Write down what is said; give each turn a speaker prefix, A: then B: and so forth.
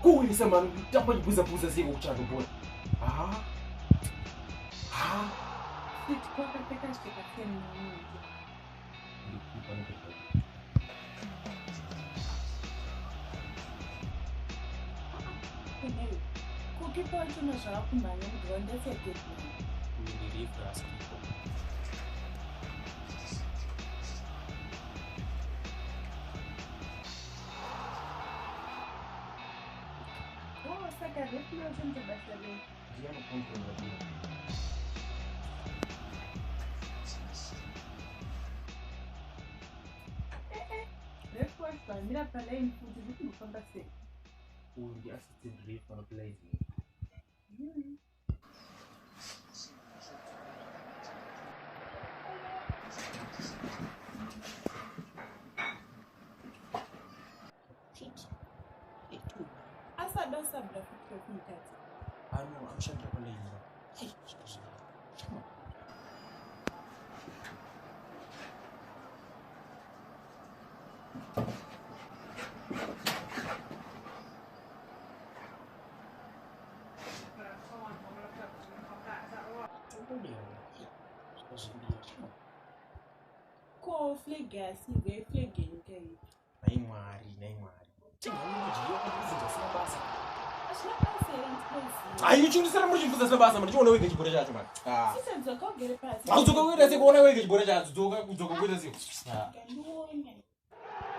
A: kuwisa manu tamba chibuza ziko kuchando bora.
B: Sitikoka tekashika tena mimi. Kukipa tuna shaku manya ndonde seketi.
A: Ndiri frasco.
B: Oh, saka reflo junto basabe.
A: Dia no ponto no dia.
B: Reflo mira pale infuti vitu mkonda se.
A: Undi assistant ref on place.
B: Asa dosa bla fikyo kumkati.
A: No, I'm sure they're playing. Hey, come on.
B: Ko flegas, ibe flegen kai.
A: Naimwari. Tingamujiyo kuzinja sina basa.
B: Ashina pasera ntikozi.
A: Ayi chindisara muri chimfuza sina basa, ndicho weke chibore chacho man.
B: Sisa nzoka ugere pasi.
A: Auzoka kuita siko ona weke chibore chacho, dzoka kuita siko.
B: Kanduonya.